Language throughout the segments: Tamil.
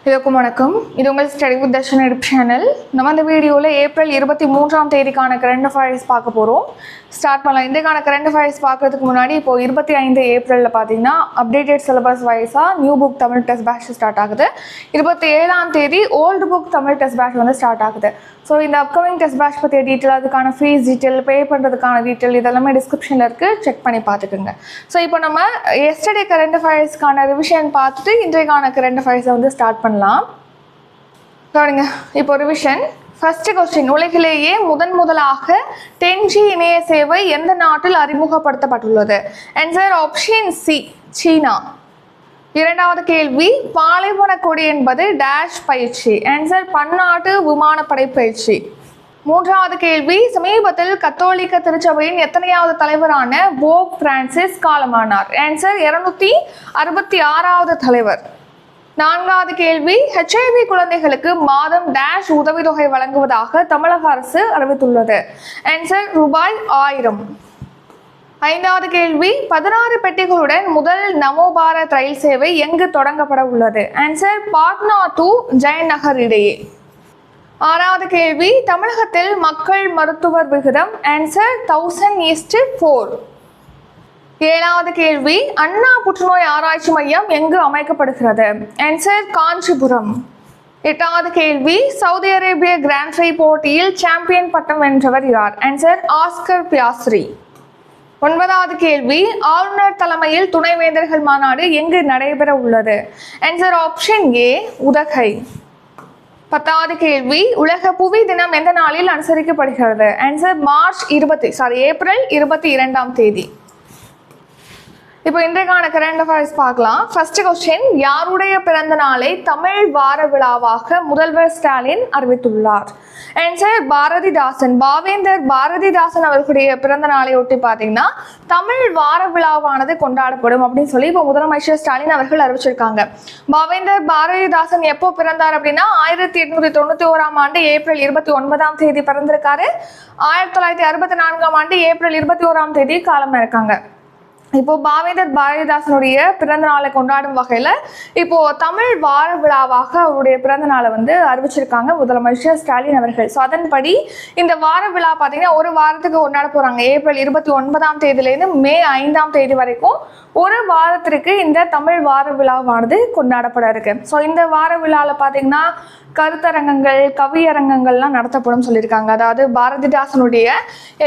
எல்லாருக்கும் வணக்கம். இது உங்கள் study with Darshan YouTube channel. நம்ம இந்த வீடியோவில் ஏப்ரல் 23ஆம் தேதிக்கான கரண்ட் அஃபேர்ஸ் பார்க்க போகிறோம். ஸ்டார்ட் பண்ணலாம். இன்றைக்கான கரண்ட் அஃபேர்ஸ் பார்க்கறதுக்கு முன்னாடி இப்போது 25 ஏப்ரலில் பார்த்தீங்கன்னா அப்டேட்டட் சிலபஸ் வைஸாக new book Tamil test batch start ஆகுது. 27ஆம் தேதி old book Tamil test batch வந்து ஸ்டார்ட் ஆகுது. ஸோ இந்த அப்கமிங் டெஸ்ட் பேட்ச் பற்றிய டீட்டெயில், அதுக்கான ஃபீஸ் டீட்டெயில், பே பண்ணுறதுக்கான டீட்டெயில் இதெல்லாமே டிஸ்கிரிப்ஷனில் இருக்குது, செக் பண்ணி பார்த்துக்குங்க. ஸோ இப்போ நம்ம எஸ்டர்டே கரண்ட் அஃபேர்ஸ்க்கான ரிவிஷன் பார்த்துட்டு இன்றைக்கான கரண்ட் அஃபேர்ஸை வந்து ஸ்டார்ட் பண்ணலாம். பாருங்க, இப்போ ரிவிஷன். ஃபர்ஸ்ட் கொஸ்டின், உலகிலேயே முதலாக 10G இணைய சேவை எந்த நாட்டில் அறிமுகப்படுத்தப்பட்டுள்ளது? ஆன்சர் ஆப்ஷன் சி, சீனா. இரண்டாவது கேள்வி, பாலைவன கொடி என்பது டேஷ் பயிற்சி? ஆன்சர் பன்னாட்டு விமானப்படை பயிற்சி. மூன்றாவது கேள்வி, சமீபத்தில் கத்தோலிக்க திருச்சபையின் எத்தனையாவது தலைவரான போப் பிரான்சிஸ் காலமானார்? ஆன்சர் 266வது தலைவர். நான்காவது கேள்வி, HIV குழந்தைகளுக்கு மாதம் டேஷ் உதவித்தொகை வழங்குவதாக தமிழக அரசு அறிவித்துள்ளது? ஆன்சர் ரூபாய் 1000. ஐந்தாவது கேள்வி, 16 பெட்டிகளுடன் முதல் நமோ பாரத் ரயில் சேவை எங்கு தொடங்கப்பட உள்ளது? ஆன்சர் பாட்னா டு ஜெயநகர் இடையே. ஆறாவது கேள்வி, தமிழகத்தில் மக்கள் மருத்துவர் விகிதம்? ஆன்சர் 1000:4. ஏழாவது கேள்வி, அண்ணா புற்றுநோய் ஆராய்ச்சி மையம் எங்கு அமைக்கப்படுகிறது? ஆன்சர் காஞ்சிபுரம். எட்டாவது கேள்வி, சவுதி அரேபிய கிராண்ட் ப்ரீ போட்டியில் சாம்பியன் பட்டம் வென்றவர் யார்? Answer Oscar Piastri. ஒன்பதாவது கேள்வி, ஆளுநர் தலைமையில் துணைவேந்தர்கள் மாநாடு எங்கு நடைபெற உள்ளது? Answer option A, Udhagai. பத்தாவது கேள்வி, உலக புவி தினம் எந்த நாளில் அனுசரிக்கப்படுகிறது? ஆன்சர் ஏப்ரல் 22ஆம் தேதி. இப்போ இன்றைக்கான கரண்ட் அஃபேர்ஸ் பார்க்கலாம். ஃபர்ஸ்ட் கொஸ்டின், யாருடைய பிறந்த நாளை தமிழ் வார விழாவாக முதல்வர் ஸ்டாலின் அறிவித்துள்ளார்? ஆன்சர் பாரதிதாசன். பாவேந்தர் பாரதிதாசன் அவர்களுடைய பிறந்த நாளை ஒட்டி பார்த்தீங்கன்னா தமிழ் வார விழாவானது கொண்டாடப்படும் அப்படின்னு சொல்லி இப்போ முதலமைச்சர் ஸ்டாலின் அவர்கள் அறிவிச்சிருக்காங்க. பாவேந்தர் பாரதிதாசன் எப்போ பிறந்தார் அப்படின்னா 1891ஆம் ஆண்டு ஏப்ரல் 29ஆம் தேதி பிறந்திருக்காரு. 1964ஆம் ஆண்டு ஏப்ரல் 21ஆம் தேதி காலமாக இருக்காங்க. இப்போ பாவேந்தர் பாரதிதாசனுடைய பிறந்த நாளை கொண்டாடும் வகையில் இப்போ தமிழ் வார விழாவாக அவருடைய பிறந்த நாளை வந்து அறிவிச்சிருக்காங்க முதலமைச்சர் ஸ்டாலின் அவர்கள். ஸோ அதன்படி இந்த வார விழா பார்த்தீங்கன்னா ஒரு வாரத்துக்கு கொண்டாட போறாங்க. ஏப்ரல் 29ஆம் தேதியிலேருந்து மே 5ஆம் தேதி வரைக்கும் ஒரு வாரத்திற்கு இந்த தமிழ் வார விழாவானது கொண்டாடப்பட இருக்கு. ஸோ இந்த வார விழாவில் பார்த்தீங்கன்னா கருத்தரங்கங்கள், கவியரங்கங்கள்லாம் நடத்தப்படும் சொல்லியிருக்காங்க. அதாவது பாரதிதாசனுடைய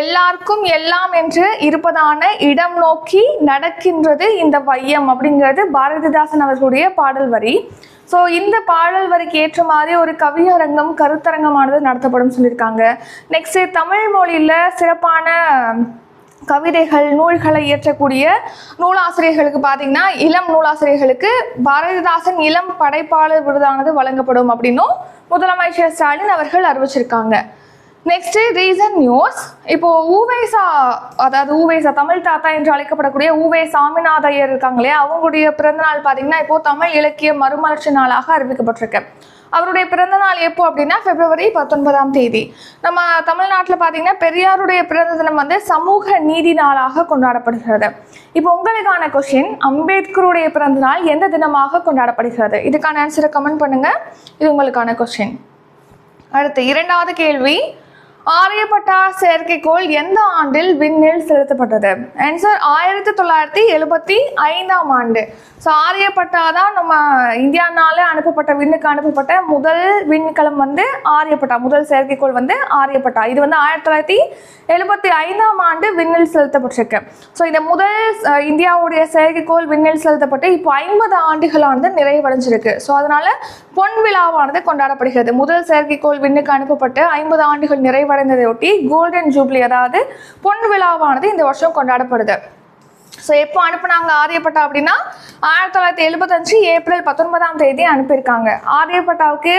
எல்லாருக்கும் எல்லாம் என்று இருப்பதான இடம் நோக்கி நடக்கின்றது இந்த வையம் அப்படிங்கிறது பாரதிதாசன் அவர்களுடைய பாடல் வரி. ஸோ இந்த பாடல் வரிக்கு ஏற்ற மாதிரி ஒரு கவியரங்கம், கருத்தரங்கமானது நடத்தப்படும் சொல்லியிருக்காங்க. நெக்ஸ்ட், தமிழ் மொழியில் சிறப்பான கவிதைகள், நூல்களை இயற்றக்கூடிய நூலாசிரியர்களுக்கு பார்த்தீங்கன்னா இளம் நூலாசிரியர்களுக்கு பாரதிதாசன் இளம் படைப்பாளர் விருதானது வழங்கப்படும் அப்படின்னும் முதலமைச்சர் ஸ்டாலின் அவர்கள் அறிவிச்சிருக்காங்க. Next, recent news. இப்போ ஊவேசா தமிழ் தாத்தா என்று அழைக்கப்படக்கூடிய ஊவே சாமிநாத ஐயர் இருக்காங்க இல்லையா, அவங்களுடைய பிறந்தநாள் பார்த்தீங்கன்னா இப்போ தமிழ் இலக்கிய மறுமலர்ச்சி நாளாக அறிவிக்கப்பட்டிருக்கு. அவருடைய பிறந்த நாள் எப்போ அப்படின்னா பிப்ரவரி 19ஆம் தேதி. நம்ம தமிழ்நாட்டில் பார்த்தீங்கன்னா பெரியாருடைய பிறந்த தினம் வந்து சமூக நீதி நாளாக கொண்டாடப்படுகிறது. இப்போ உங்களுக்கான கொஸ்டின், அம்பேத்கருடைய பிறந்த நாள் எந்த தினமாக கொண்டாடப்படுகிறது? இதுக்கான ஆன்சரை கமெண்ட் பண்ணுங்க. இது உங்களுக்கான கொஸ்டின். அடுத்து இரண்டாவது கேள்வி, ஆரியப்பட்டா செயற்கைக்கோள் எந்த ஆண்டில் விண்ணில் செலுத்தப்பட்டது? ஆன்சர் 1975ஆம் ஆண்டு. ஸோ ஆரியப்பட்டா தான் நம்ம இந்தியானால விண்ணுக்கு அனுப்பப்பட்ட முதல் விண்கலம் வந்து ஆரியப்பட்டா, முதல் செயற்கைக்கோள் வந்து ஆரியப்பட்டா. இது வந்து 1975ஆம் ஆண்டு விண்ணில் செலுத்தப்பட்டிருக்கு. ஸோ இந்த முதல் இந்தியாவுடைய செயற்கைக்கோள் விண்ணில் செலுத்தப்பட்டு இப்போ 50 ஆண்டுகளானது நிறைவடைஞ்சிருக்கு. ஸோ அதனால பொன் விழாவானது கொண்டாடப்படுகிறது. முதல் செயற்கைக்கோள் விண்ணுக்கு அனுப்பப்பட்டு 50 ஆண்டுகள் நிறைவடைந்ததையொட்டி கோல்டன் ஜூப்ளி, அதாவது பொன் விழாவானது இந்த வருஷம் கொண்டாடப்படுது. ஸோ எப்போ அனுப்புனாங்க ஆரியப்பட்டா அப்படின்னா 1975 ஏப்ரல் 19ஆம் தேதி அனுப்பியிருக்காங்க. ஆரியப்பட்டாவுக்கு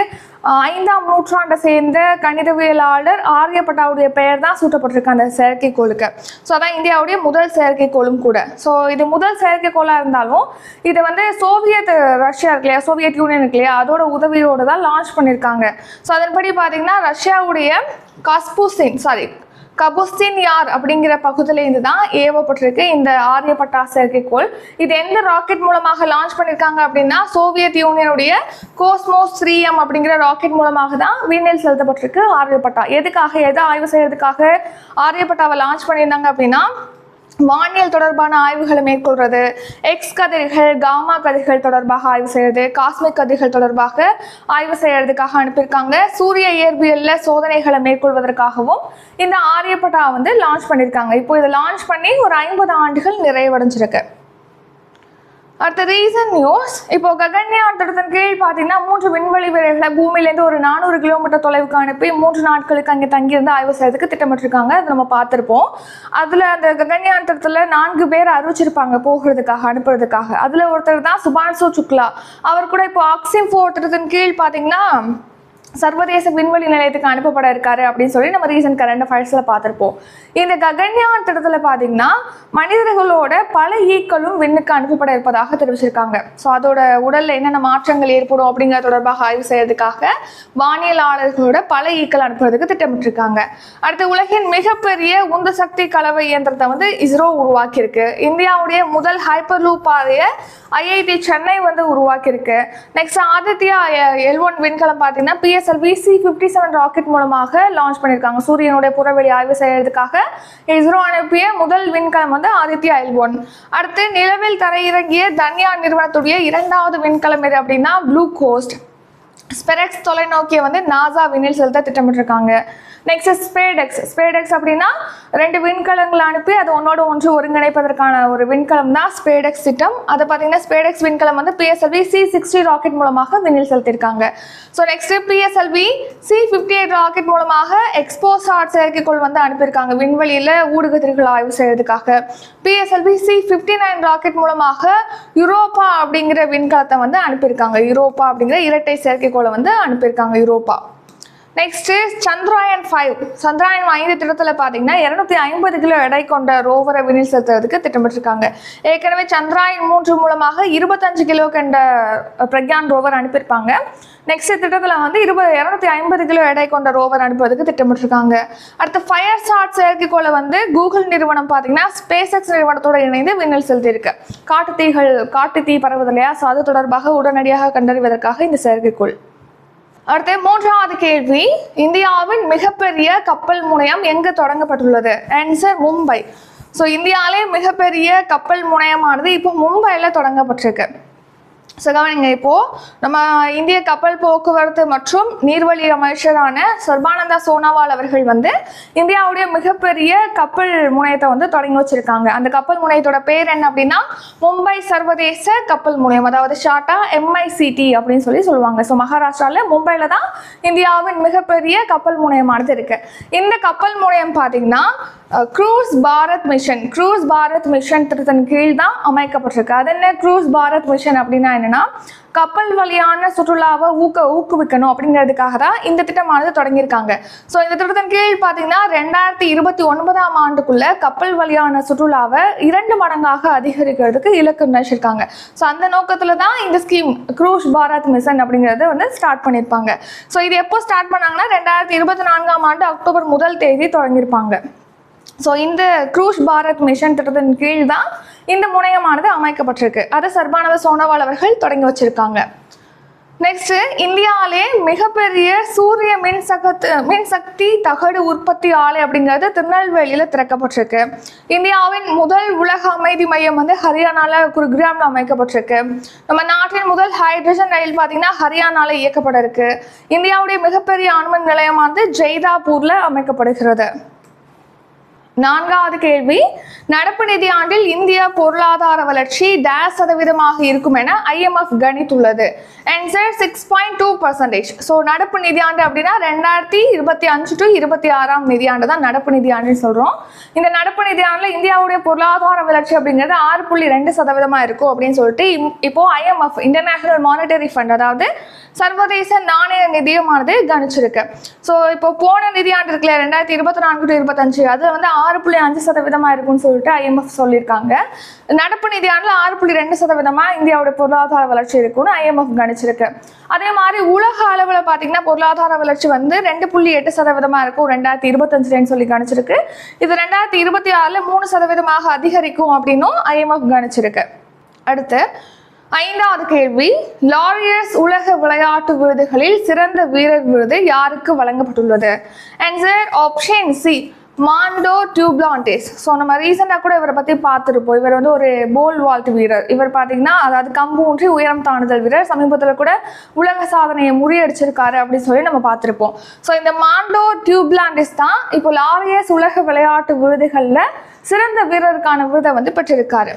5ஆம் நூற்றாண்டை சேர்ந்த கணிதவியலாளர் ஆரியப்பட்டாவுடைய பெயர் தான் சூட்டப்பட்டிருக்கு அந்த செயற்கைக்கோளுக்கு. ஸோ அதான் இந்தியாவுடைய முதல் செயற்கைக்கோளும் கூட. ஸோ இது முதல் செயற்கைக்கோளாக இருந்தாலும் இது வந்து ரஷ்யா இருக்கு இல்லையா, சோவியத் யூனியன் இருக்கு இல்லையா, அதோட உதவியோடு தான் லான்ச் பண்ணியிருக்காங்க. ஸோ அதன்படி பார்த்தீங்கன்னா ரஷ்யாவுடைய கபுஸ்டின் யார் அப்படிங்கிற பகுதியிலேருந்து தான் ஏவப்பட்டிருக்கு இந்த ஆரியப்பட்டா செயற்கைக்கோள். இது எந்த ராக்கெட் மூலமாக லான்ச் பண்ணியிருக்காங்க அப்படின்னா சோவியத் யூனியனுடைய கோஸ்மோஸ் 3M அப்படிங்கிற ராக்கெட் மூலமாக தான் விண்ணில் செலுத்தப்பட்டிருக்கு ஆரியப்பட்டா. எதை ஆய்வு செய்யறதுக்காக ஆரியப்பட்டாவை லான்ச் பண்ணியிருந்தாங்க அப்படின்னா வானியல் தொடர்பான ஆய்வுகளை மேற்கொள்றது, எக்ஸ் கதிர்கள், காமா கதிர்கள் தொடர்பாக ஆய்வு செய்யறது, காஸ்மிக் கதிர்கள் தொடர்பாக ஆய்வு செய்யறதுக்காக அனுப்பியிருக்காங்க. சூரிய இயற்பியல்ல சோதனைகளை மேற்கொள்வதற்காகவும் இந்த ஆரியப்பட்டா லான்ச் பண்ணியிருக்காங்க. இப்போ இதை லான்ச் பண்ணி ஒரு 50 ஆண்டுகள் நிறைவடைஞ்சிருக்கு. அடுத்த ரீசன் நியூஸ். இப்போ ககன்யான் திட்டத்தின் கீழ் பார்த்தீங்கன்னா 3 விண்வெளி வீரர்களை பூமியிலேருந்து ஒரு 400 கிலோமீட்டர் தொலைவுக்கு அனுப்பி 3 நாட்களுக்கு அங்கே தங்கியிருந்து ஆய்வு செய்யறதுக்கு திட்டமிட்டிருக்காங்க. அது நம்ம பார்த்துருப்போம். அதில் அந்த ககன்யான் திட்டத்தில் 4 பேர் அறிவிச்சிருப்பாங்க போகிறதுக்காக, அனுப்புறதுக்காக. அதில் ஒருத்தர் தான் சுபான்சு சுக்லா. அவர் கூட இப்போ ஆக்சிம் 4 திட்டத்தின் கீழ் பார்த்தீங்கன்னா சர்வதேச விண்வெளி நிலையத்துக்கு அனுப்பப்பட இருக்காரு அப்படின்னு சொல்லி நம்ம ரீசன்ட் கரண்ட் அஃபேர்ஸ்ல பார்த்துருப்போம். இந்த ககன்யான் திட்டத்தில் பார்த்தீங்கன்னா மனிதர்களோட பல ஈக்களும் விண்ணுக்கு அனுப்பப்பட இருப்பதாக தெரிவிச்சிருக்காங்க. ஸோ அதோட உடல்ல என்னென்ன மாற்றங்கள் ஏற்படும் அப்படிங்கிற தொடர்பாக ஆய்வு செய்யறதுக்காக வானியலாளர்களோட பல ஈக்கள் அனுப்புறதுக்கு திட்டமிட்டிருக்காங்க. அடுத்து உலகின் மிகப்பெரிய உந்து சக்தி கலவை இயந்திரத்தை இஸ்ரோ உருவாக்கியிருக்கு. இந்தியாவுடைய முதல் ஹைப்பர் லூப் பாதையை IIT சென்னை உருவாக்கியிருக்கு. நெக்ஸ்ட் ஆதித்யா L1 விண்கலம் பார்த்தீங்கன்னா PSLV C-57 ராக்கெட் மூலமாக லான்ச் பண்ணியிருக்காங்க. சூரியனுடைய புறவெளி ஆய்வு செய்யறதுக்காக இஸ்ரோ அனுப்பிய முதல் விண்கலம் ஆதித்யா L1. அடுத்து நிலவில் தரையிறங்கிய தன்யான் நிறுவனத்துடைய 2வது விண்கலம் எது அப்படின்னா ப்ளூ கோஸ்ட். ஸ்பெரெக்ஸ் தொலைநோக்கியை நாசா விண்ணில் செலுத்த திட்டமிட்டிருக்காங்க. நெக்ஸ்ட் ஸ்பேடெக்ஸ் அப்படின்னா 2 விண்கலங்களை அனுப்பி அது ஒன்னோட ஒன்று ஒருங்கிணைப்பதற்கான ஒரு விண்கலம் தான் ஸ்பேடெக்ஸ் திட்டம். அதை பார்த்தீங்கன்னா ஸ்பேடெக்ஸ் விண்கலம் PSLV C-60 ராக்கெட் மூலமாக விண்ணில் செலுத்தியிருக்காங்க. So next PSLV C-58 rocket மூலமாக எக்ஸ்போசாட் செயற்கைக்கோள் அனுப்பியிருக்காங்க விண்வெளியில் ஊடுகதிர்கள் ஆய்வு செய்யறதுக்காக. PSLV C-59 ராக்கெட் மூலமாக யூரோப்பா அப்படிங்கிற விண்கலத்தை அனுப்பியிருக்காங்க. யூரோப்பா அப்படிங்கிற இரட்டை செயற்கைக்கோளை அனுப்பியிருக்காங்க யூரோப்பா. நெக்ஸ்ட் சந்திராயன் 5 திட்டத்தில் பார்த்தீங்கன்னா 250 கிலோ எடை கொண்ட ரோவரை விண்ணில் செலுத்துறதுக்கு திட்டமிட்டிருக்காங்க. ஏற்கனவே சந்திராயன் 3 மூலமாக 25 கிலோ கொண்ட பிரக்யான் ரோவர் அனுப்பியிருப்பாங்க. நெக்ஸ்ட் திட்டத்தில் 250 கிலோ எடை கொண்ட ரோவர் அனுப்புவதற்கு திட்டமிட்டிருக்காங்க. அடுத்து ஃபயர்சாட் செயற்கைக்கோளை கூகுள் நிறுவனம் பார்த்தீங்கன்னா ஸ்பேஸ்எக்ஸ் நிறுவனத்தோடு இணைந்து விண்ணில் செலுத்தியிருக்கு. காட்டு தீ பரவுது இல்லையா, ஸோ அது தொடர்பாக உடனடியாக கண்டறிவதற்காக இந்த செயற்கைக்கோள். அடுத்து 3வது கேள்வி, இந்தியாவின் மிகப்பெரிய கப்பல் முனையம் எங்கு தொடங்கப்பட்டுள்ளது? ஆன்சர் மும்பை. ஸோ இந்தியாவிலே மிகப்பெரிய கப்பல் முனையமானது இப்போ மும்பையில் தொடங்கப்பட்டிருக்கு. ஸோ கவனிங்க, இப்போது நம்ம இந்திய கப்பல் போக்குவரத்து மற்றும் நீர்வழி அமைச்சரான சர்பானந்தா சோனாவால் அவர்கள் இந்தியாவுடைய மிகப்பெரிய கப்பல் முனையத்தை தொடங்கி வச்சிருக்காங்க. அந்த கப்பல் முனையத்தோட பேர் என்ன அப்படின்னா மும்பை சர்வதேச கப்பல் முனையம், அதாவது ஷார்ட்டா MICT அப்படின்னு சொல்லுவாங்க. ஸோ மகாராஷ்டிராவில் மும்பையில் தான் இந்தியாவின் மிகப்பெரிய கப்பல் முனையமானது இருக்கு. இந்த கப்பல் முனையம் பார்த்தீங்கன்னா க்ரூஸ் பாரத் மிஷன் திட்டத்தின் கீழ் தான் அமைக்கப்பட்டிருக்கு. அது என்ன க்ரூஸ் பாரத் மிஷன் அப்படின்னா என்னன்னா கப்பல் வழியான சுற்றுலாவை ஊக்குவிக்கணும் அப்படிங்கிறதுக்காக தான் இந்த திட்டமானது தொடங்கியிருக்காங்க. ஸோ இந்த திட்டத்தின் கீழ் பார்த்தீங்கன்னா 2029ஆம் ஆண்டுக்குள்ள கப்பல் வழியான சுற்றுலாவை 2 மடங்காக அதிகரிக்கிறதுக்கு இலக்கு நினைச்சிருக்காங்க. ஸோ அந்த நோக்கத்தில் தான் இந்த ஸ்கீம் க்ரூஸ் பாரத் மிஷன் அப்படிங்கிறத ஸ்டார்ட் பண்ணியிருப்பாங்க. ஸோ இது எப்போ ஸ்டார்ட் பண்ணாங்கன்னா 2024ஆம் ஆண்டு அக்டோபர் 1 தேதி தொடங்கியிருப்பாங்க. ஸோ இந்த க்ரூஸ் பாரத் மிஷன் திட்டத்தின் கீழ் தான் இந்த முனையமானது அமைக்கப்பட்டிருக்கு. அதை சர்பானந்த சோனோவால் அவர்கள் தொடங்கி வச்சிருக்காங்க. நெக்ஸ்ட், இந்தியாவிலே மிகப்பெரிய சூரிய மின்சக்தி தகடு உற்பத்தி ஆலை அப்படிங்கிறது திருநெல்வேலியில் திறக்கப்பட்டிருக்கு. இந்தியாவின் முதல் உலக அமைதி மையம் ஹரியானால குருகிராமில் அமைக்கப்பட்டிருக்கு. நம்ம நாட்டின் முதல் ஹைட்ரஜன் ரயில் பார்த்தீங்கன்னா ஹரியானால இயக்கப்பட இருக்கு. இந்தியாவுடைய மிகப்பெரிய அணுமின் நிலையமானது ஜெய்தாப்பூர்ல அமைக்கப்படுகிறது. 4வது கேள்வி, நடப்பு நிதியாண்டில் இந்திய பொருளாதார வளர்ச்சி % இருக்கும் என IMF கணித்துள்ளது. ஆன்சர் 6.2%. ஸோ நடப்பு நிதியாண்டு அப்படின்னா 2025 to 26ஆம் நிதியாண்டு தான் நடப்பு நிதியாண்டுன்னு சொல்றோம். இந்த நடப்பு நிதியாண்டில் இந்தியாவுடைய பொருளாதார வளர்ச்சி அப்படிங்கிறது 6.2% இருக்கும் அப்படின்னு சொல்லிட்டு இப்போ IMF இன்டர்நேஷனல் மானிட்டரி ஃபண்ட், அதாவது சர்வதேச நாணய நிதியமானது கணிச்சிருக்கு. ஸோ இப்போ போன நிதியாண்டு இருக்குல்ல 2024 to 25, அது 6.5% இருக்கும்னு சொல்லிட்டு IMF சொல்லியிருக்காங்க. நடப்பு நிதியாண்டில் 6.2% இந்தியாவோட பொருளாதார வளர்ச்சி இருக்கும்னு IMF கணிச்சிருக்கு. அதே மாதிரி உலக அளவில் பார்த்தீங்கன்னா பொருளாதார வளர்ச்சி வந்து 2.8% இருக்கும் 2025 சொல்லி கணிச்சிருக்கு. இது 2026 3% அதிகரிக்கும் அப்படின்னும் IMF கணிச்சிருக்கு. அடுத்து 5வது கேள்வி, லாரியஸ் உலக விளையாட்டு விருதுகளில் சிறந்த வீரர் விருது யாருக்கு வழங்கப்பட்டுள்ளது? Answer option C, Mondo Duplantis. So நம்ம ரீசெண்டாக கூட இவரை பற்றி பார்த்துருப்போம். இவர் வந்து ஒரு போல் வால்ட் வீரர். இவர் பார்த்தீங்கன்னா அதாவது கம்பு ஊன்றி உயரம் தாண்டுதல் வீரர். சமீபத்தில் கூட உலக சாதனையை முறியடிச்சிருக்காரு அப்படின்னு சொல்லி நம்ம பார்த்துருப்போம். ஸோ இந்த மாண்டோ டியூப்லாண்டிஸ் தான் இப்போ லாரியஸ் உலக விளையாட்டு விருதுகளில் சிறந்த வீரருக்கான விருதை வந்து பெற்றிருக்காரு.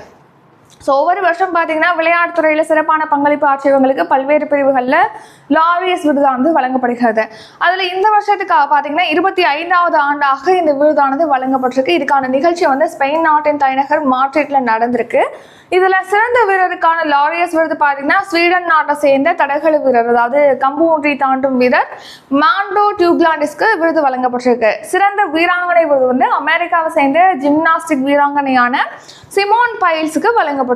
ஸோ ஒவ்வொரு வருஷம் பார்த்தீங்கன்னா விளையாட்டுத்துறையில் சிறப்பான பங்களிப்பு ஆற்றியவங்களுக்கு பல்வேறு பிரிவுகளில் லாரியஸ் விருதானது வழங்கப்படுகிறது. அதில் இந்த வருஷத்துக்கு பார்த்தீங்கன்னா 25வது ஆண்டாக இந்த விருதானது வழங்கப்பட்டிருக்கு. இதுக்கான நிகழ்ச்சி வந்து ஸ்பெயின் நாட்டின் தலைநகர் மாட்ரிட்ல நடந்திருக்கு. இதில் சிறந்த வீரருக்கான லாரியஸ் விருது பார்த்தீங்கன்னா ஸ்வீடன் நாட்டை சேர்ந்த தடகள வீரர், அதாவது கம்பு ஊன்றி தாண்டும் வீரர் மாண்டோ டியூப்லாண்டிஸ்க்கு விருது வழங்கப்பட்டிருக்கு. சிறந்த வீராங்கனை விருது வந்து அமெரிக்காவை சேர்ந்த ஜிம்னாஸ்டிக் வீராங்கனையான சிமோன் பைல்ஸுக்கு வழங்கப்பட்டிருக்கு.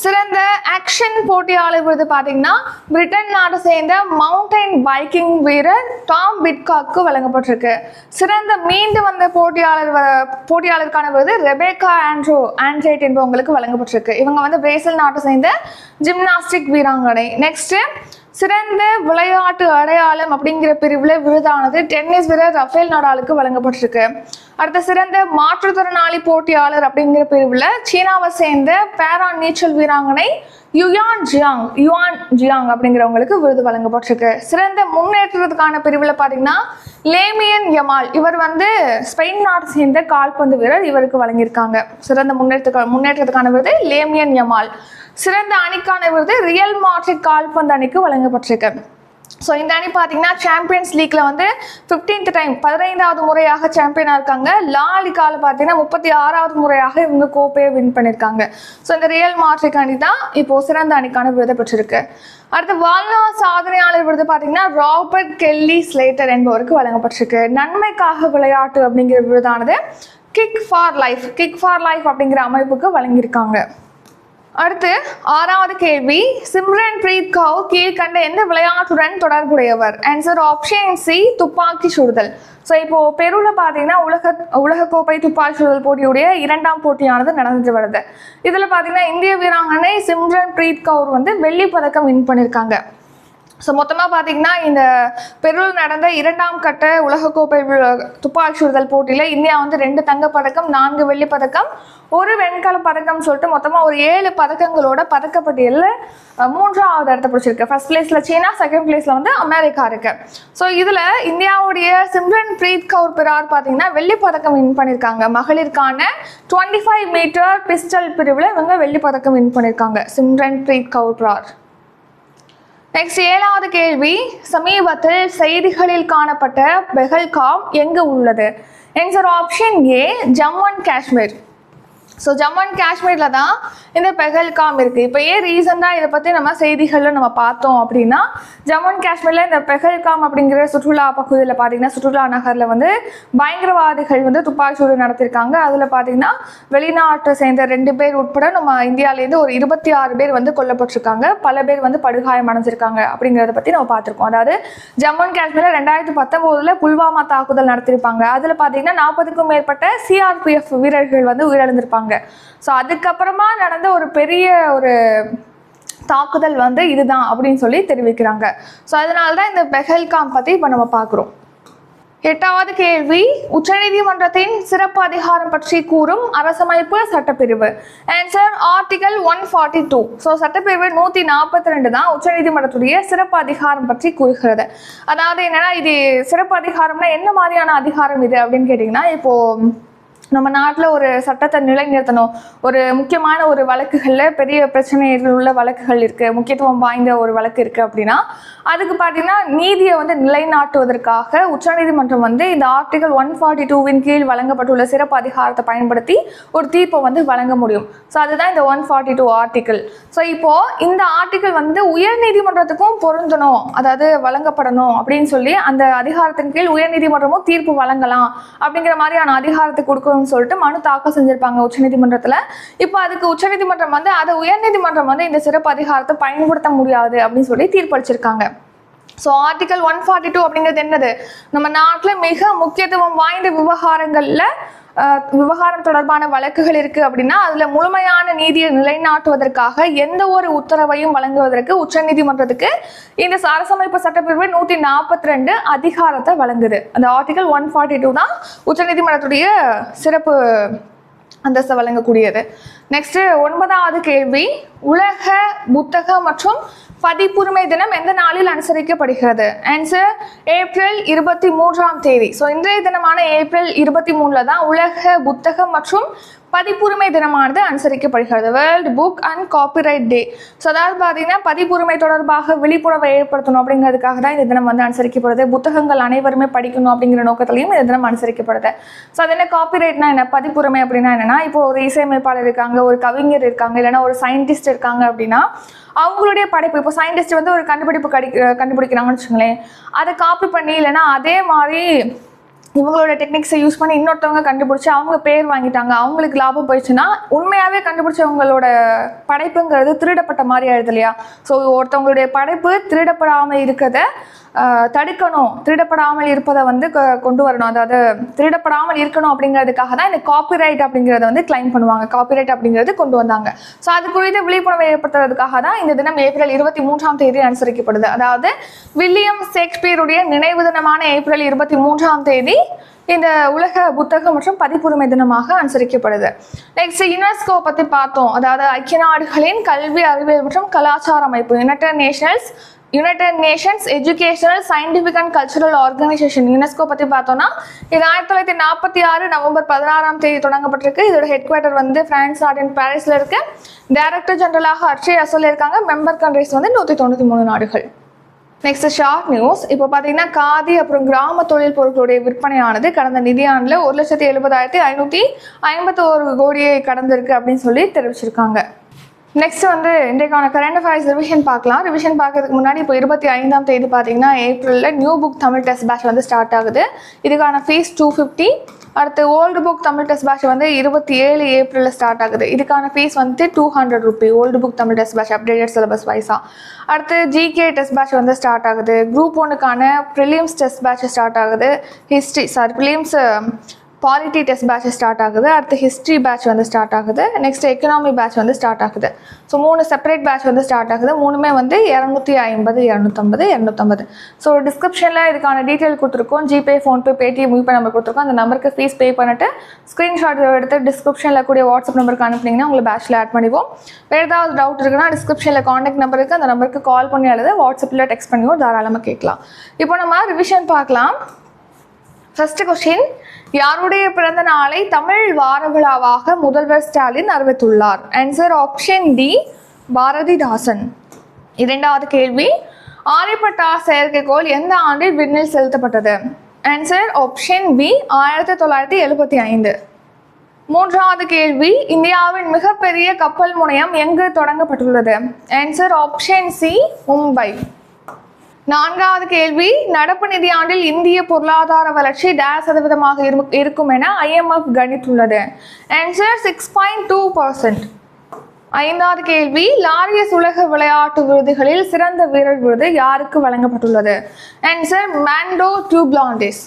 சிறந்த ஆக்ஷன் போட்டியாளர் விருது பார்த்தீங்கன்னா பிரிட்டன் நாட்டை சேர்ந்த மவுண்டைன் பைக்கிங் வீரர் டாம் பிட்காக்கு வழங்கப்பட்டிருக்கு. சிறந்த மீண்டு வந்த போட்டியாளருக்கான விருது ரெபேக்கா ஆண்ட்ரேட் என்பவங்களுக்கு வழங்கப்பட்டிருக்கு. இவங்க வந்து பிரேசில் நாட்டை சேர்ந்த ஜிம்னாஸ்டிக் வீராங்கனை. நெக்ஸ்ட் சிறந்த விளையாட்டு அடையாளம் அப்படிங்கிற பிரிவில் விருதானது டென்னிஸ் வீரர் ரஃபேல் நடாலுக்கு வழங்கப்பட்டிருக்கு. அடுத்த சிறந்த மாற்றுத்திறனாளி போட்டியாளர் அப்படிங்கிற பிரிவில் சீனாவை சேர்ந்த பேரா நீச்சல் வீராங்கனை யுவான் ஜியாங் அப்படிங்கிறவங்களுக்கு விருது வழங்கப்பட்டிருக்கு. சிறந்த முன்னேற்றத்துக்கான பிரிவில் பார்த்தீங்கன்னா லேமியன் யமால், இவர் வந்து ஸ்பெயின் நாட்டை சேர்ந்த கால்பந்து வீரர், இவருக்கு வழங்கியிருக்காங்க சிறந்த முன்னேற்றத்துக்கான விருது லேமியன் யமால். சிறந்த அணிக்கான விருது ரியல் மாட்ரிட் கால்பந்து அணிக்கு வழங்கப்பட்டிருக்கு. ஸோ இந்த அணி பார்த்தீங்கன்னா சாம்பியன்ஸ் லீக்ல வந்து 15th டைம் 15வது முறையாக சாம்பியனாக இருக்காங்க. லாலிகாவில் பார்த்தீங்கன்னா 36வது முறையாக இவங்க கோப்பையை வின் பண்ணியிருக்காங்க. ஸோ இந்த ரியல் மாட்ரிட் அணி தான் இப்போ சிறந்த அணிக்கான விருதை பெற்றிருக்கு. அடுத்து வாழ்நாள் சாதனையாளர் விருது பார்த்தீங்கன்னா ராபர்ட் கெல்லி ஸ்லேட்டர் என்பவருக்கு வழங்கப்பட்டிருக்கு. நன்மைக்காக விளையாட்டு அப்படிங்கிற விருதானது கிக் ஃபார் லைஃப் அப்படிங்கிற அமைப்புக்கு வழங்கியிருக்காங்க. அடுத்து 6வது கேள்வி, சிம்ரன் பிரீத் கவுர் கீழ்கண்ட எந்த விளையாட்டுடன் தொடர்புடையவர்? ஆன்சர் ஆப்ஷன் சி, துப்பாக்கி சுடுதல். ஸோ இப்போ பெருவில் பார்த்தீங்கன்னா உலகக்கோப்பை துப்பாக்கி சுடுதல் போட்டியுடைய 2ஆம் போட்டியானது நடந்துட்டு வருது. இதில் பார்த்தீங்கன்னா இந்திய வீராங்கனை சிம்ரன் பிரீத் கவுர் வந்து வெள்ளி பதக்கம் வின் பண்ணியிருக்காங்க. ஸோ மொத்தமாக பார்த்தீங்கன்னா இந்த பெருவில் நடந்த 2ஆம் கட்ட உலகக்கோப்பை துப்பாக்கி சுடுதல் போட்டியில் இந்தியா வந்து 2 தங்கப்பதக்கம் 4 வெள்ளி பதக்கம் 1 வெண்கல பதக்கம் சொல்லிட்டு மொத்தமாக ஒரு 7 பதக்கங்களோட பதக்கப்பட்டியலில் 3வது இடத்தை பிடிச்சிருக்கு. ஃபர்ஸ்ட் பிளேஸில் சீனா, செகண்ட் பிளேஸில் வந்து அமெரிக்கா இருக்கு. ஸோ இதில் இந்தியாவுடைய சிம்ரன் பிரீத் கவுர் பிரார் பார்த்தீங்கன்னா வெள்ளி பதக்கம் வின் பண்ணியிருக்காங்க. மகளிருக்கான 25 மீட்டர் பிஸ்டல் பிரிவில் இவங்க வெள்ளி பதக்கம் வின் பண்ணியிருக்காங்க சிம்ரன் பிரீத் கவுர் பிரார். நெக்ஸ்ட் 7வது கேள்வி, சமீபத்தில் செய்திகளில் காணப்பட்ட பெஹல்காம் எங்கு உள்ளது? Answer option A, Jammu and Kashmir. So Jammu and காஷ்மீரில் தான் இந்த பெஹல்காம் இருக்குது. இப்போ ஏன் ரீசெண்டாக இதை பற்றி நம்ம செய்திகளில் நம்ம பார்த்தோம் அப்படின்னா, ஜம்மு அண்ட் காஷ்மீரில் இந்த பெஹல்காம் அப்படிங்கிற சுற்றுலா பகுதியில் பார்த்தீங்கன்னா சுற்றுலா நகரில் வந்து பயங்கரவாதிகள் வந்து துப்பாக்கி சூடு நடத்தியிருக்காங்க. அதில் பார்த்தீங்கன்னா வெளிநாட்டை சேர்ந்த 2 பேர் உட்பட நம்ம இந்தியாவிலேருந்து ஒரு 26 பேர் வந்து கொல்லப்பட்டிருக்காங்க. பல பேர் வந்து படுகாயம் அடைஞ்சிருக்காங்க அப்படிங்கிறத பற்றி நம்ம பார்த்துருக்கோம். அதாவது ஜம்மு அண்ட் காஷ்மீரில் 2019 புல்வாமா தாக்குதல் நடத்திருப்பாங்க. அதில் பார்த்தீங்கன்னா 40க்கும் மேற்பட்ட CRPF வீரர்கள் வந்து உயிரிழந்திருப்பாங்க. ஸோ அதுக்கப்புறமா நடந்த ஒரு பெரிய ஒரு தாக்குதல் வந்து இதுதான் அப்படின்னு சொல்லி தெரிவிக்கிறாங்க. ஸோ அதனால தான் இந்த பெஹல்காம் பற்றி இப்போ நம்ம பார்க்குறோம். 8வது கேள்வி, உச்சநீதிமன்றத்தின் சிறப்பு அதிகாரம் பற்றி கூறும் அரசமைப்பு சட்டப்பிரிவு? Answer article 142. ஸோ சட்டப்பிரிவு 142 தான் உச்சநீதிமன்றத்துடைய சிறப்பு அதிகாரம் பற்றி கூறுகிறது. அதாவது என்னன்னா, இது சிறப்பு அதிகாரம்னா என்ன மாதிரியான அதிகாரம் இது அப்படின்னு கேட்டிங்கன்னா, இப்போ நம்ம நாட்டில் ஒரு சட்டத்தை நிலைநிறுத்தணும், ஒரு முக்கியமான ஒரு வழக்குகளில் பெரிய பிரச்சனைகள் உள்ள வழக்குகள் இருக்குது, முக்கியத்துவம் வாய்ந்த ஒரு வழக்கு இருக்குது அப்படின்னா அதுக்கு பார்த்தீங்கன்னா நீதியை வந்து நிலைநாட்டுவதற்காக உச்சநீதிமன்றம் வந்து இந்த ஆர்டிகல் 142வின் கீழ் வழங்கப்பட்டுள்ள சிறப்பு அதிகாரத்தை பயன்படுத்தி ஒரு தீர்ப்பை வந்து வழங்க முடியும். ஸோ அதுதான் இந்த 142 ஆர்டிகல். ஸோ இப்போது இந்த ஆர்டிகல் வந்து உயர்நீதிமன்றத்துக்கும் பொருந்தணும், அதாவது வழங்கப்படணும் அப்படின்னு சொல்லி அந்த அதிகாரத்தின் கீழ் உயர்நீதிமன்றமும் தீர்ப்பு வழங்கலாம் அப்படிங்கிற மாதிரியான அதிகாரத்தை கொடுக்கணும் சொல்லிட்டு மனு தாக்கல் செஞ்சிருப்பாங்க உச்சநீதிமன்றத்துல. இப்போ அதுக்கு உச்சநீதிமன்றம் வந்து அதை உயர்நீதிமன்றம் வந்து இந்த சிறப்பு அதிகாரத்தை பயன்படுத்த முடியாது அப்படின்னு சொல்லி தீர்ப்பளிச்சிருக்காங்க. ஸோ ஆர்டிகல் 142 அப்படிங்கிறது என்னது, நம்ம நாட்டில் மிக முக்கியத்துவம் வாய்ந்த விவகாரம் தொடர்பான வழக்குகள் இருக்கு அப்படின்னா அதுல முழுமையான நீதியை நிலைநாட்டுவதற்காக எந்த ஒரு உத்தரவையும் வழங்குவதற்கு உச்சநீதிமன்றத்துக்கு இந்த அரசமைப்பு சட்டப்பிரிவு 142 அதிகாரத்தை வழங்குது. அந்த ஆர்டிகல் 142 தான் உச்சநீதிமன்றத்துடைய சிறப்பு அந்தஸ்தை வழங்கக்கூடியது. நெக்ஸ்ட் 9வது கேள்வி, உலக புத்தக மற்றும் பதிப்புரிமை தினம் எந்த நாளில் அனுசரிக்கப்படுகிறது? ஆன்சர் ஏப்ரல் 23ஆம் தேதி. ஸோ இன்றைய தினமான ஏப்ரல் 23 தான் உலக புத்தகம் மற்றும் பதிப்புரிமை தினமானது அனுசரிக்கப்படுகிறது, world book and copyright day. So அதாவது பார்த்தீங்கன்னா பதிப்புரிமை தொடர்பாக விழிப்புணர்வை ஏற்படுத்தணும் அப்படிங்கிறதுக்காக தான் இந்த தினம் வந்து அனுசரிக்கப்படுது. புத்தகங்கள் அனைவருமே படிக்கணும் அப்படிங்கிற நோக்கத்திலையும் இந்த தினம் அனுசரிக்கப்படுது. ஸோ அது என்ன, காப்பிரைட்னா என்ன, பதிப்புரிமை அப்படின்னா என்னன்னா, இப்போ ஒரு இசையமைப்பாளர் இருக்காங்க, ஒரு கவிஞர் இருக்காங்க, இல்லைன்னா ஒரு சயின்டிஸ்ட் இருக்காங்க அப்படின்னா அவங்களுடைய படைப்பு, இப்போ சயின்டிஸ்ட் வந்து ஒரு கண்டுபிடிப்பு கண்டுபிடிக்கிறாங்கன்னு வச்சுங்களேன், அதை காப்பி பண்ணி இல்லைன்னா அதே மாதிரி இவங்களோட டெக்னிக்ஸை யூஸ் பண்ணி இன்னொருத்தவங்க கண்டுபிடிச்சி அவங்க பேர் வாங்கிட்டாங்க, அவங்களுக்கு லாபம் போயிடுச்சுன்னா உண்மையாகவே கண்டுபிடிச்சவங்களோட படைப்புங்கிறது திருடப்பட்ட மாதிரி ஆயிடுது இல்லையா? ஸோ ஒருத்தவங்களுடைய படைப்பு திருடப்படாமல் இருக்கிறத தடுக்கணும், திருடப்படாமல் இருப்பதை வந்து கொண்டு வரணும், அதாவது திருடப்படாமல் இருக்கணும் அப்படிங்கிறதுக்காக தான் இந்த காப்பிரைட் அப்படிங்கிறத வந்து கிளைம் பண்ணுவாங்க, காப்பிரைட் அப்படிங்கிறது கொண்டு வந்தாங்க. ஸோ அது குறித்து விழிப்புணர்வை ஏற்படுத்துறதுக்காக தான் இந்த தினம் ஏப்ரல் 23ஆம் தேதி அனுசரிக்கப்படுது. அதாவது வில்லியம் ஷேக்ஸ்பியருடைய நினைவு தினமான ஏப்ரல் 23ஆம் தேதி இந்த உலக புத்தகம் மற்றும் பதிப்புரிமை தினமாக அனுசரிக்கப்படுது. நெக்ஸ்ட் யுனெஸ்கோ பற்றி பார்த்தோம், அதாவது ஐக்கிய நாடுகளின் கல்வி, அறிவியல் மற்றும் கலாச்சார அமைப்பு, United Nations educational scientific and cultural organisation, UNESCO பற்றி பார்த்தோம்னா இது 1946 நவம்பர் 16ஆம் தேதி தொடங்கப்பட்டிருக்கு. இதோட ஹெட் குவார்ட்டர் வந்து பிரான்ஸ் நாட்டின் பாரிஸில் இருக்கு. டைரக்டர் ஜெனரலாக அட்சய் அசோல் இருக்காங்க. மெம்பர் கண்ட்ரிஸ் வந்து 193 நாடுகள். Next short news. இப்போ பார்த்தீங்கன்னா காதி அப்புறம் கிராம தொழில் பொருட்களுடைய விற்பனையானது கடந்த நிதியாண்டில் 1,70,7551 கோடியை கடந்திருக்கு அப்படின்னு சொல்லி தெரிவிச்சிருக்காங்க. நெக்ஸ்ட் வந்து இன்றைக்கான கரண்ட் அஃபேர்ஸ் ரிவிஷன் பார்க்கலாம். ரிவிஷன் பார்க்கறதுக்கு முன்னாடி இப்போ 25ஆம் தேதி பார்த்தீங்கன்னா ஏப்ரலில் new book Tamil test batch வந்து ஸ்டார்ட் ஆகுது. இதுக்கான ஃபீஸ் 250. அடுத்து old book Tamil test batch வந்து 27 ஏப்ரலில் ஸ்டார்ட் ஆகுது. இதுக்கான ஃபீஸ் வந்து 200 rupee, old book Tamil test batch updated syllabus வைஸாக. அடுத்து ஜிகே டெஸ்ட் பேட்ச் வந்து ஸ்டார்ட் ஆகுது. குரூப் 1க்கான ப்ரிலிம்ஸ் டெஸ்ட் பேட்ச் ஸ்டார்ட் ஆகுது. Prelims polity test batch start ஆகுது. அடுத்து ஹிஸ்ட்ரி பேட்ச் வந்து ஸ்டார்ட் ஆகுது. நெக்ஸ்ட் எக்கனாமி பேட்ச் வந்து ஸ்டார்ட் ஆகுது. ஸோ 3 செப்பரேட் பேட்ச் வந்து ஸ்டார்ட் ஆகுது. 3மே வந்து 250, 250, 250. ஸோ டிஸ்கிரிப்ஷனில் இதுக்கான டீட்டெயில் கொடுத்துருக்கோம். GPay, PhonePe, Paytm YouPay number கொடுத்துருக்கோம். அந்த நம்பருக்கு ஃபீஸ் பே பண்ணிட்டு ஸ்க்ரீன்ஷாட் எடுத்து டிஸ்கிரிப்ஷனில் கூடிய வாட்ஸ்அப் நம்பருக்கு அனுப்புனீங்கன்னா உங்களை பேட்சில் ஆட் பண்ணிவோம். வேறு ஏதாவது டவுட் இருக்குன்னா டிஸ்கிரிப்ஷனில் காண்டாக்ட் நம்பர் இருக்குது, அந்த நம்பருக்கு கால் பண்ணி அல்லது வாட்ஸ்அப்பில் டெக்ஸ்ட் பண்ணியும் தாராளமாக கேட்கலாம். இப்போ நம்ம ரிவிஷன் பார்க்கலாம். ஃபர்ஸ்ட் கொஸ்டின், யாருடைய பிறந்த நாளை தமிழ் வார விழாவாக முதல்வர் ஸ்டாலின் அறிவித்துள்ளார்? Answer option D, Bharathidasan. இரண்டாவது கேள்வி, ஆரியப்பட்டா செயற்கைக்கோள் எந்த ஆண்டில் விண்ணில் செலுத்தப்பட்டது? Answer option B, 1975. மூன்றாவது கேள்வி, இந்தியாவின் மிகப்பெரிய கப்பல் முனையம் எங்கு தொடங்கப்பட்டுள்ளது? Answer option C, Mumbai. நான்காவது கேள்வி, நடப்பு நிதியாண்டில் இந்திய பொருளாதார வளர்ச்சி 0% இருக்கும் என IMF கணித்துள்ளது. ஆன்சர் 6.2%. ஐந்தாவது கேள்வி, லாரியஸ் உலக விளையாட்டு விருதுகளில் சிறந்த வீரர் விருது யாருக்கு வழங்கப்பட்டுள்ளது? Answer Mondo Duplantis.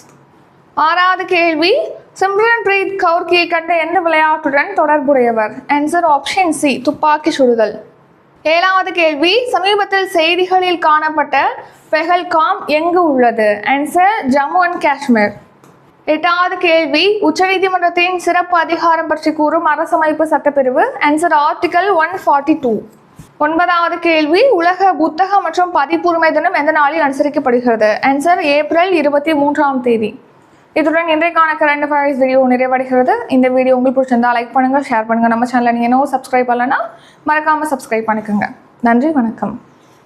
ஆறாவது கேள்வி, சிம்ரன் பிரீத் கௌர் கண்ட எந்த விளையாட்டுடன் தொடர்புடையவர்? ஆன்சர் ஆப்ஷன் சி, துப்பாக்கி சுடுதல். ஏழாவது கேள்வி, சமீபத்தில் செய்திகளில் காணப்பட்ட பெஹல்காம் எங்கு உள்ளது? Answer Jammu and Kashmir. எட்டாவது கேள்வி, உச்சநீதிமன்றத்தின் சிறப்பு அதிகாரம் பற்றி கூறும் அரசமைப்பு சட்டப்பிரிவு? Answer article 142. ஒன்பதாவது கேள்வி, உலக புத்தக மற்றும் பதிப்புரிமை தினம் எந்த நாளில் அனுசரிக்கப்படுகிறது? ஆன்சர் ஏப்ரல் 23ஆம் தேதி. இதுடன் இன்றைக்கான கரண்ட் அஃபேர்ஸ் வீடியோ நிறைவடைகிறது. இந்த வீடியோ உங்களுக்கு பிடிச்சிருந்தா லைக் பண்ணுங்கள், ஷேர் பண்ணுங்கள். நம்ம சேனலை நீங்கள் சப்ஸ்கிரைப் பண்ணலன்னா மறக்காமல் சப்ஸ்கிரைப் பண்ணிக்கோங்க. நன்றி, வணக்கம்.